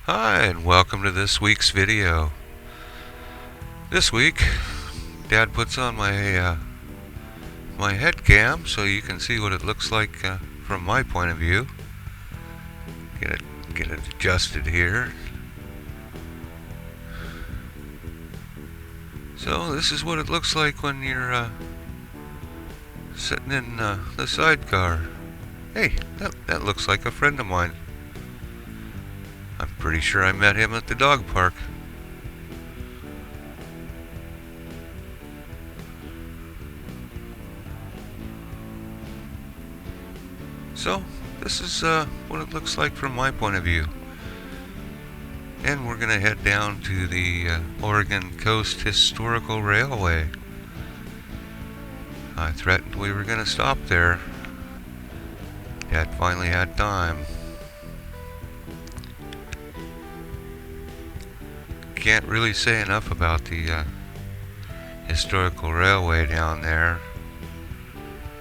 Hi, and welcome to this week's video. This week, Dad puts on my my head cam so you can see what it looks like from my point of view. Get it adjusted here. So this is what it looks like when you're sitting in the sidecar. Hey, that looks like a friend of mine. I'm pretty sure I met him at the dog park. So, this is what it looks like from my point of view. And we're going to head down to the Oregon Coast Historical Railway. I threatened we were going to stop there. Dad finally had time. Can't really say enough about the historical railway down there.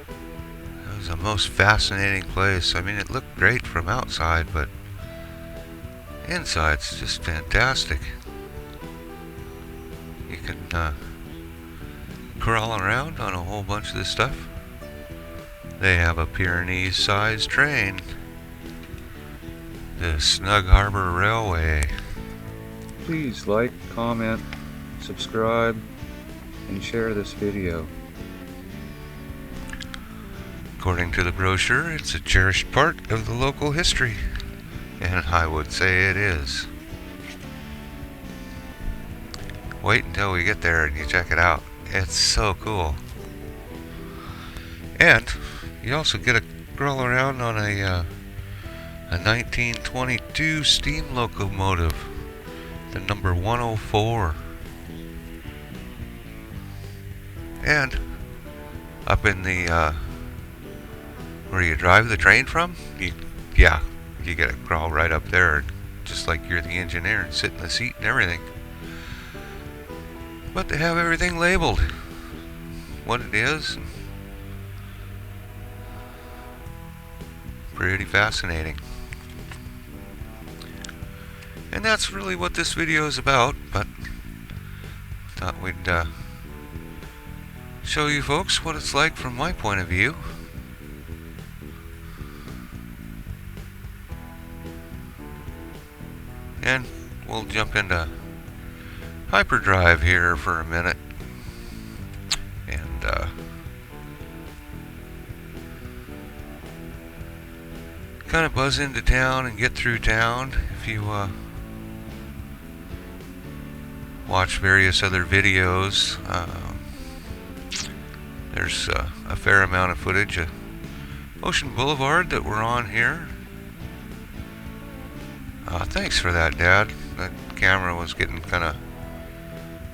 It was a most fascinating place. I mean, it looked great from outside, but inside's just fantastic. You can crawl around on a whole bunch of this stuff. They have a Pyrenees-sized train. The Snug Harbor Railway. Please like, comment, subscribe, and share this video. According to the brochure, it's a cherished part of the local history, and I would say it is. Wait until we get there and you check it out. It's so cool. And you also get to crawl around on a 1922 steam locomotive. The number 104. And up in the where you drive the train from, you get to crawl right up there, just like you're the engineer, and sit in the seat and everything. But they have everything labeled, what it is. Pretty fascinating. And that's really what this video is about, but thought we'd show you folks what it's like from my point of view. And we'll jump into hyperdrive here for a minute and kind of buzz into town and get through town. If you watch various other videos, there's a fair amount of footage of Ocean Boulevard that we're on here. Thanks for that, Dad. That camera was getting kind of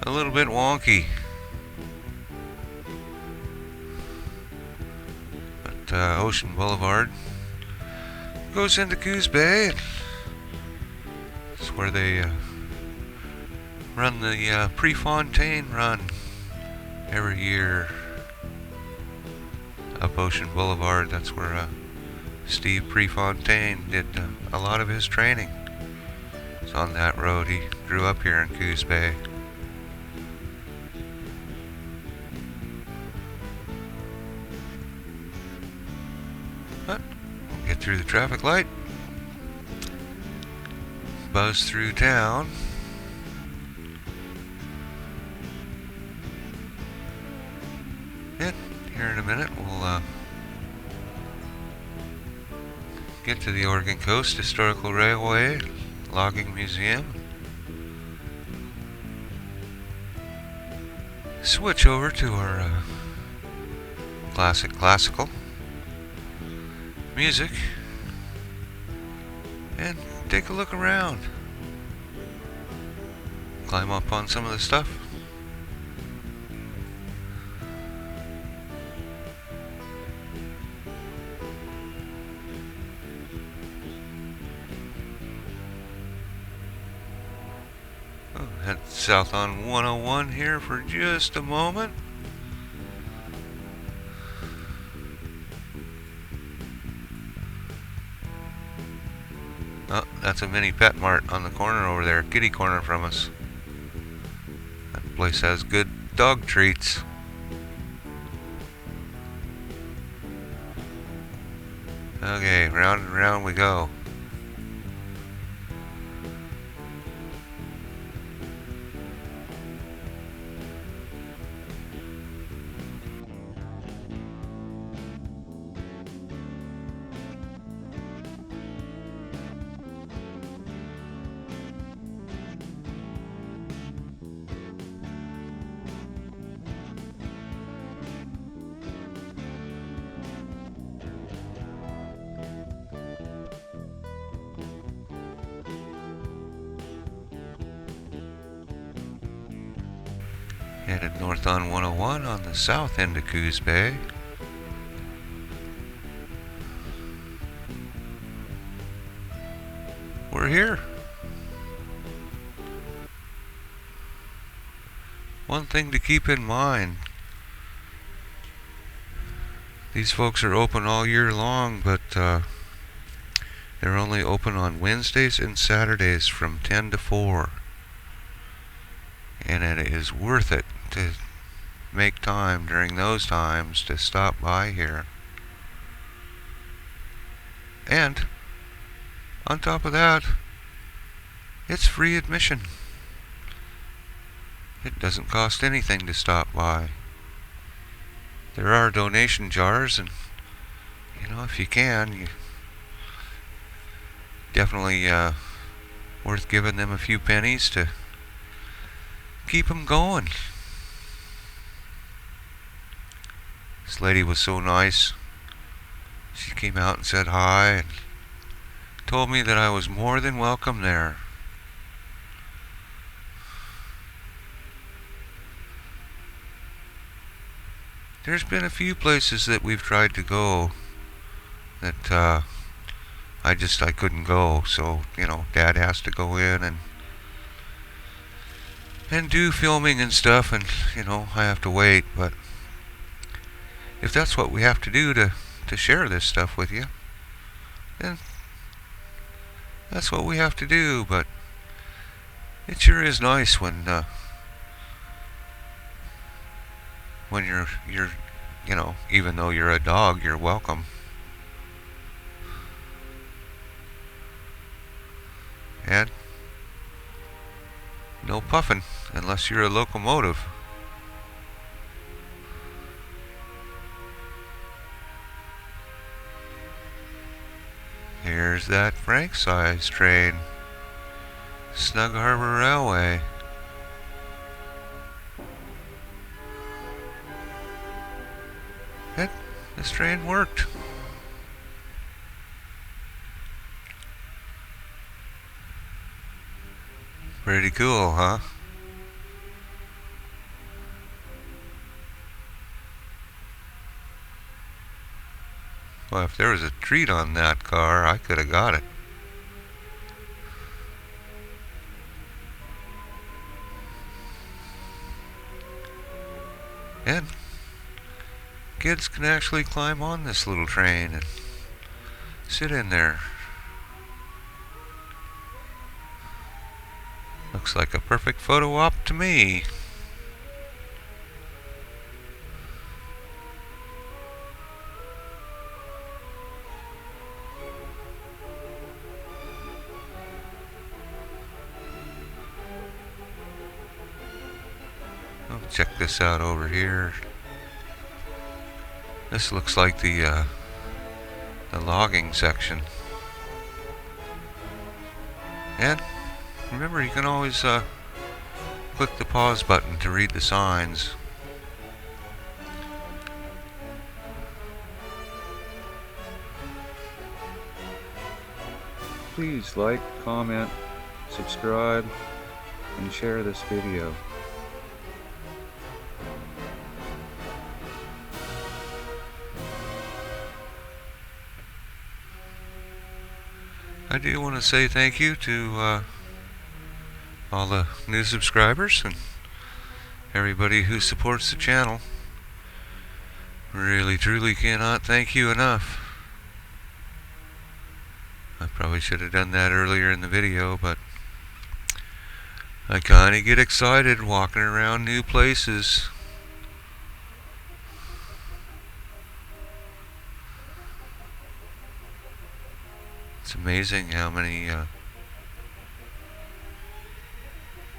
a little bit wonky. But Ocean Boulevard goes into Coos Bay. It's where they run the Prefontaine run every year up Ocean Boulevard. That's where Steve Prefontaine did a lot of his training. It's on that road. He grew up here in Coos Bay. But we'll get through the traffic light, buzz through town. And here in a minute we'll get to the Oregon Coast Historical Railway Logging Museum. Switch over to our classical music and take a look around. Climb up on some of the stuff. Head south on 101 here for just a moment. Oh, that's a mini pet mart on the corner over there, kitty corner from us. That place has good dog treats. Okay, round and round we go. Headed north on 101 on the south end of Coos Bay. We're here. One thing to keep in mind, these folks are open all year long, but they're only open on Wednesdays and Saturdays from 10 to 4. And it is worth it to make time during those times to stop by here. And on top of that, it's free admission. It doesn't cost anything to stop by. There are donation jars, and if you can, you definitely worth giving them a few pennies to keep them going. This lady was so nice. She came out and said hi and told me that I was more than welcome there. There's been a few places that we've tried to go that I couldn't go, so Dad has to go in and do filming and stuff, and I have to wait. But if that's what we have to do to share this stuff with you, then that's what we have to do. But it sure is nice when you're even though you're a dog, you're welcome. And no puffing unless you're a locomotive. Here's that Frank-size train. Snug Harbor Railway. This train worked. Pretty cool, huh? Well, if there was a treat on that car, I could have got it. And kids can actually climb on this little train and sit in there. Looks like a perfect photo op to me. Oh, check this out over here. This looks like the logging section. And remember, you can always click the pause button to read the signs. Please like, comment, subscribe, and share this video. I do want to say thank you to all the new subscribers and everybody who supports the channel. Really, truly cannot thank you enough. I probably should have done that earlier in the video, but I kind of get excited walking around new places. It's amazing how many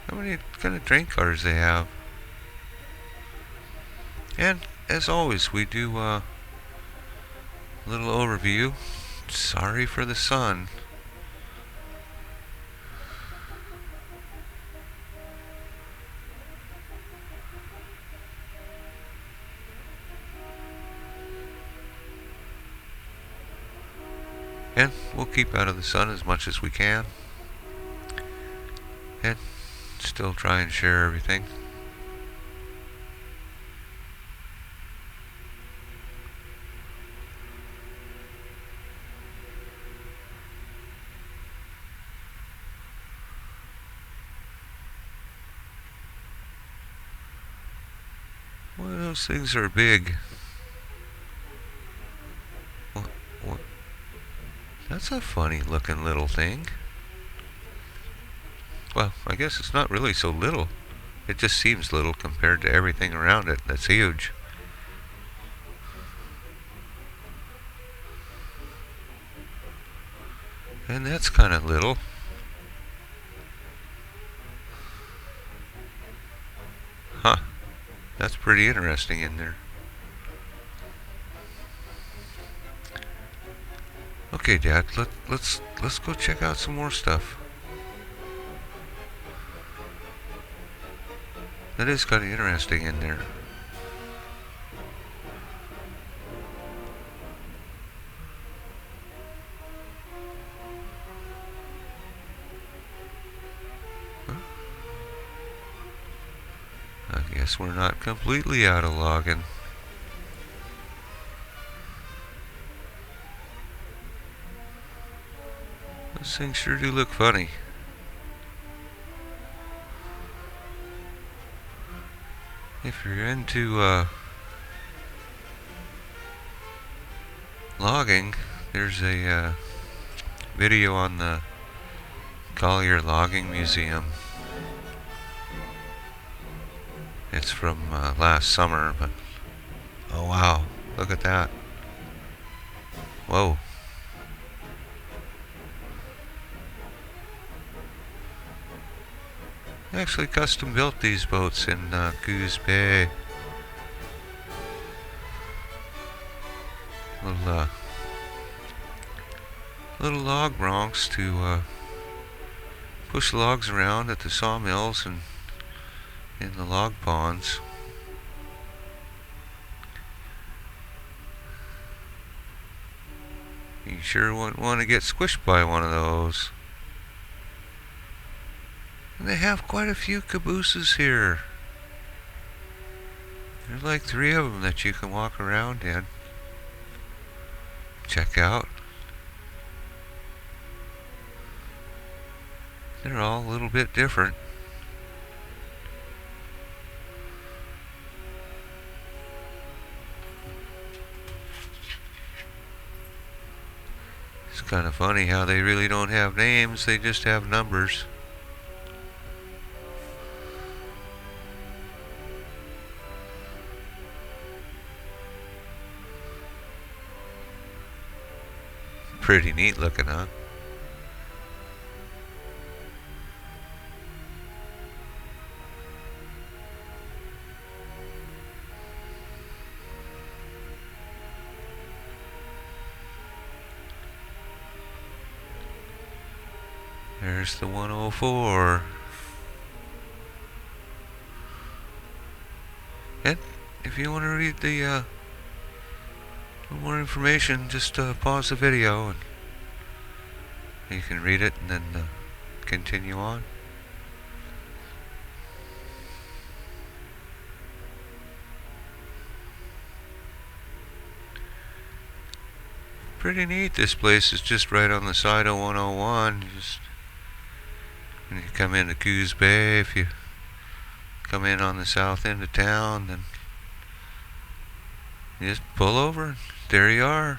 kind of train cars they have. And as always, we do a little overview. Sorry for the sun. And we'll keep out of the sun as much as we can. And still try and share everything. Well, those things are big. What? That's a funny looking little thing. Well, I guess it's not really so little. It just seems little compared to everything around it that's huge. And that's kind of little. Huh. That's pretty interesting in there. Okay, Dad, let's go check out some more stuff. That is kind of interesting in there. Huh? I guess we're not completely out of logging. Those things sure do look funny. If you're into logging, there's a video on the Collier Logging Museum. It's from last summer, but oh wow, look at that. Whoa. They actually custom built these boats in Coos Bay. Little log broncs to push logs around at the sawmills and in the log ponds. You sure wouldn't want to get squished by one of those. And they have quite a few cabooses here. There's like 3 of them that you can walk around in. Check out. They're all a little bit different. It's kind of funny how they really don't have names, they just have numbers. Pretty neat looking, huh? There's the 104. And if you want to read the more information, just pause the video and you can read it and then continue on. Pretty neat. This place is just right on the side of 101. Just when you come into Coos Bay, if you come in on the south end of town, then you just pull over. There you are.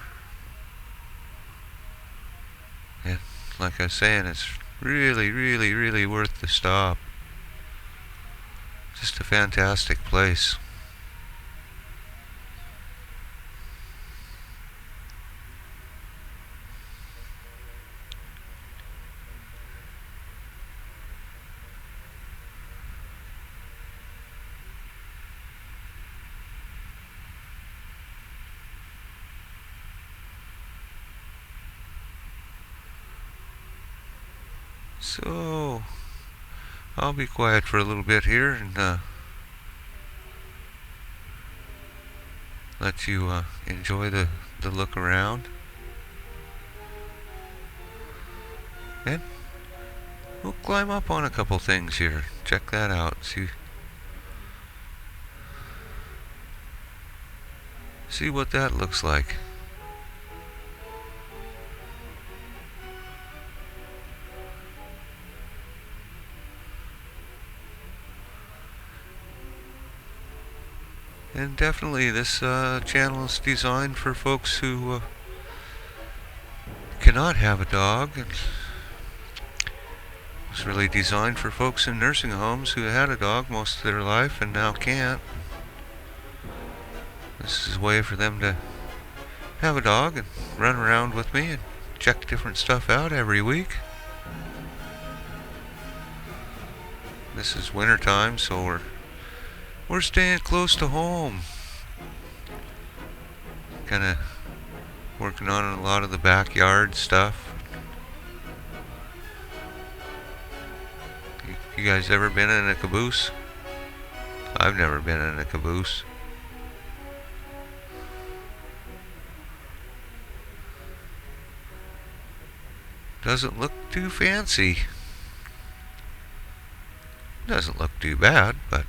And like I was saying, it's really, really, really worth the stop. Just a fantastic place. So, I'll be quiet for a little bit here and let you enjoy the look around. And we'll climb up on a couple things here. Check that out. See what that looks like. And definitely this channel is designed for folks who cannot have a dog. And it's really designed for folks in nursing homes who had a dog most of their life and now can't. This is a way for them to have a dog and run around with me and check different stuff out every week. This is winter time, so we're staying close to home. Kind of working on a lot of the backyard stuff. You guys ever been in a caboose? I've never been in a caboose. Doesn't look too fancy. Doesn't look too bad, but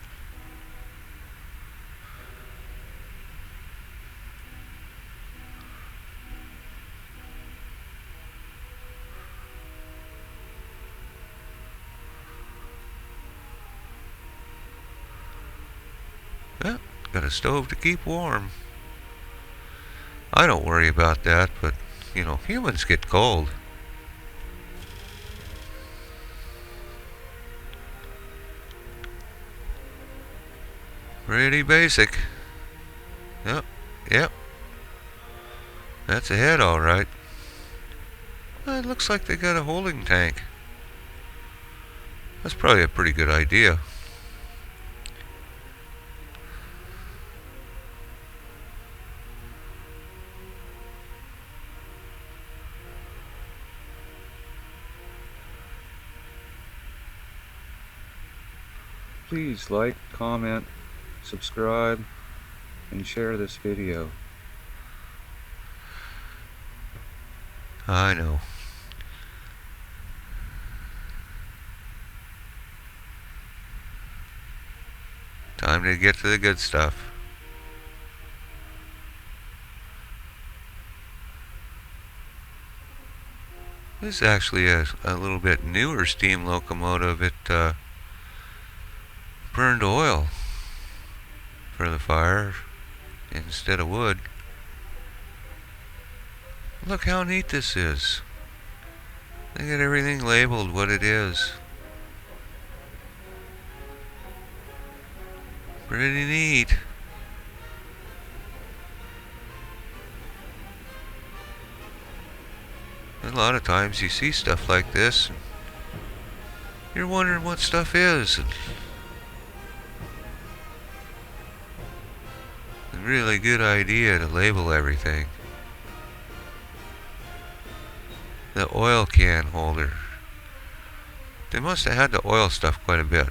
well, got a stove to keep warm. I don't worry about that, but you know, humans get cold. Pretty basic. Yep. That's a head, all right. It looks like they got a holding tank. That's probably a pretty good idea. Please like, comment, subscribe, and share this video. I know. Time to get to the good stuff. This is actually a little bit newer steam locomotive. It burned oil for the fire instead of wood. Look how neat this is. They got everything labeled what it is. Pretty neat. A lot of times you see stuff like this and you're wondering what stuff is. And it's a really good idea to label everything. The oil can holder. They must have had to oil stuff quite a bit.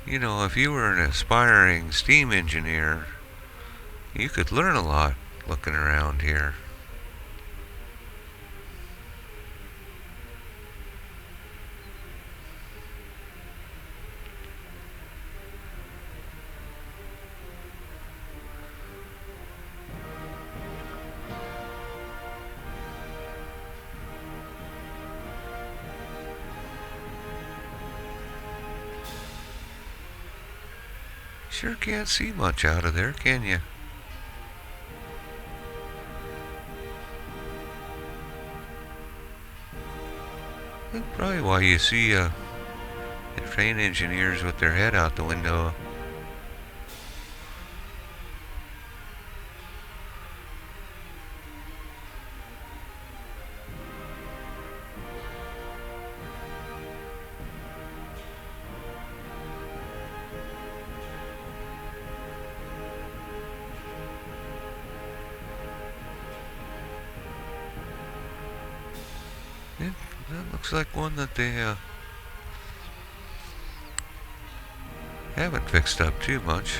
You know, if you were an aspiring steam engineer, you could learn a lot looking around here. Sure can't see much out of there, can you? That's probably why you see the train engineers with their head out the window. That looks like one that they haven't fixed up too much.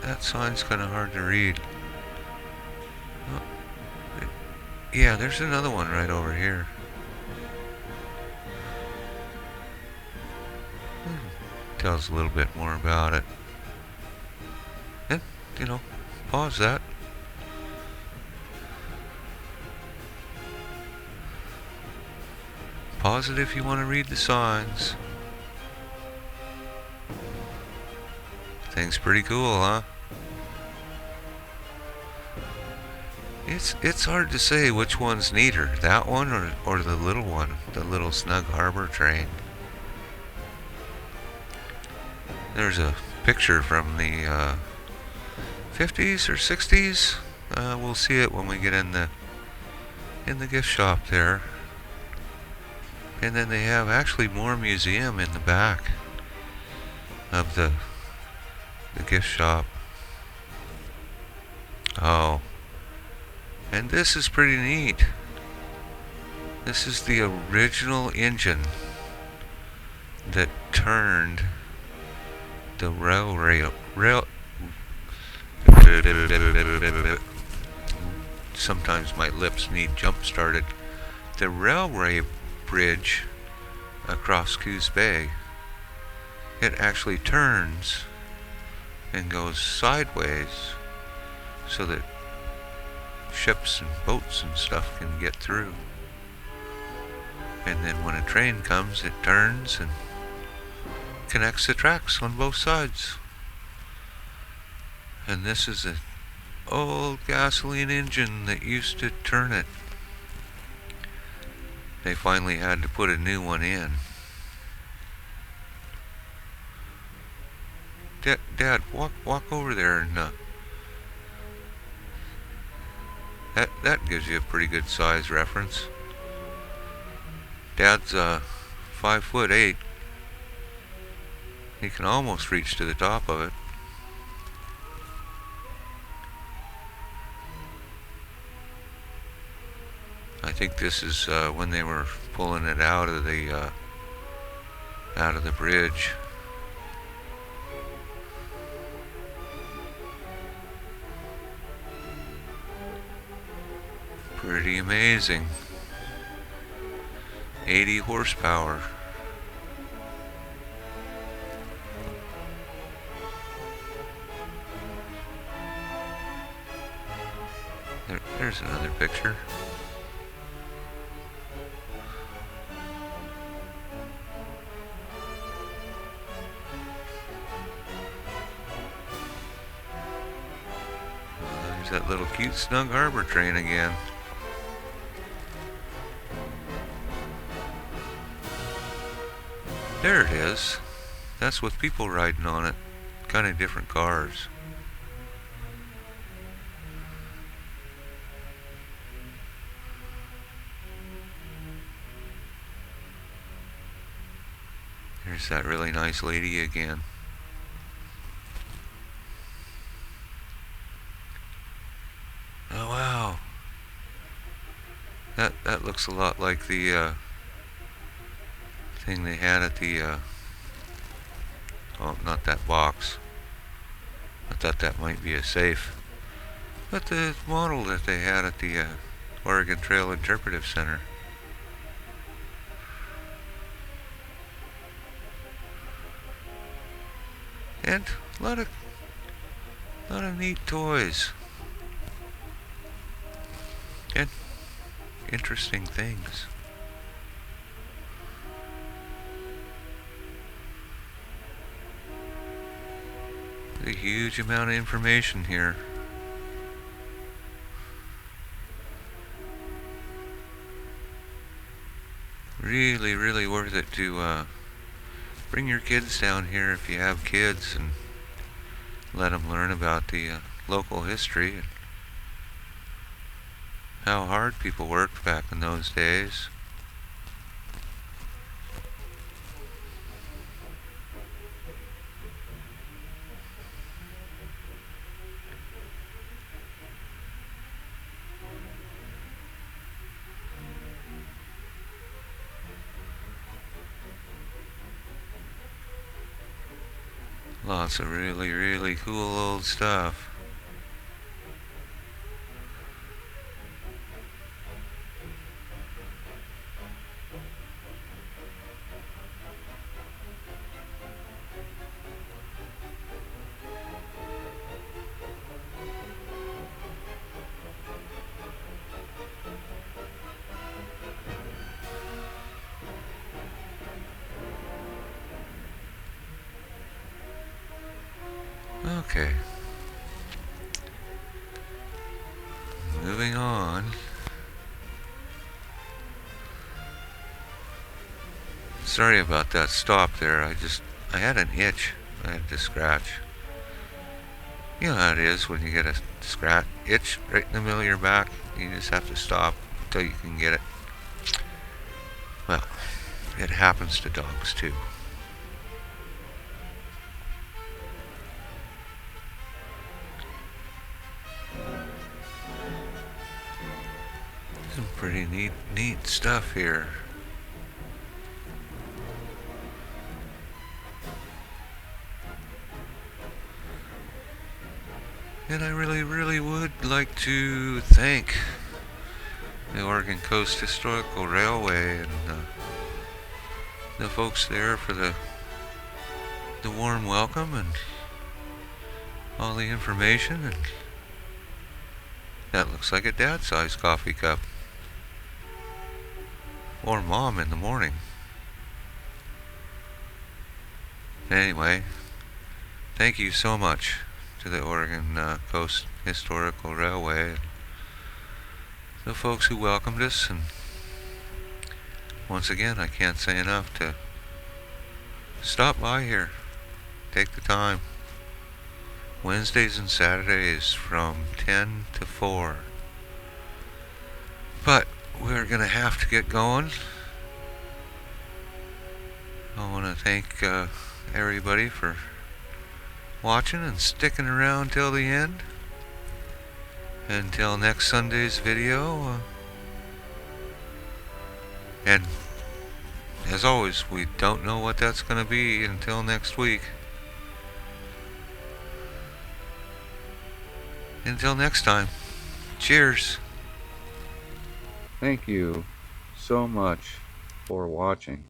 That sign's kind of hard to read. Oh, yeah, there's another one right over here. Tells a little bit more about it. And, pause that. Pause it if you want to read the signs. Thing's pretty cool, huh? It's hard to say which one's neater, that one or the little one, the little Snug Harbor train. There's a picture from the 50s or 60s. We'll see it when we get in the gift shop there. And then they have actually more museum in the back of the gift shop. Oh, and this is pretty neat. This is the original engine that turned the sometimes my lips need jump started. The railway bridge across Coos Bay. It actually turns and goes sideways so that ships and boats and stuff can get through. And then when a train comes, it turns and connects the tracks on both sides. And this is an old gasoline engine that used to turn it. They finally had to put a new one in. Dad, walk over there and that gives you a pretty good size reference. Dad's 5'8". He can almost reach to the top of it. I think this is when they were pulling it out of the bridge. Pretty amazing. 80 horsepower. There's another picture. There's that little cute Snug Harbor train again. There it is. That's with people riding on it. Kind of different cars. There's that really nice lady again. Oh wow. That looks a lot like the thing they had at the oh, not that box. I thought that might be a safe. But the model that they had at the Oregon Trail Interpretive Center. And a lot of neat toys. And interesting things. A huge amount of information here. Really, really worth it to bring your kids down here if you have kids and let them learn about the local history and how hard people worked back in those days. Lots of really, really cool old stuff. Okay. Moving on. Sorry about that stop there. I had an itch I had to scratch. You know how it is when you get a itch right in the middle of your back. You just have to stop until you can get it. Well, it happens to dogs too. Some pretty neat stuff here. And I really, really would like to thank the Oregon Coast Historical Railway and the folks there for the warm welcome and all the information. And that looks like a dad-sized coffee cup. Or mom in the morning. Anyway, thank you so much to the Oregon Coast Historical Railway, the folks who welcomed us, and once again, I can't say enough to stop by here. Take the time. Wednesdays and Saturdays from 10 to 4. But we're going to have to get going. I want to thank everybody for watching and sticking around till the end. Until next Sunday's video. And as always, we don't know what that's going to be until next week. Until next time, cheers. Thank you so much for watching.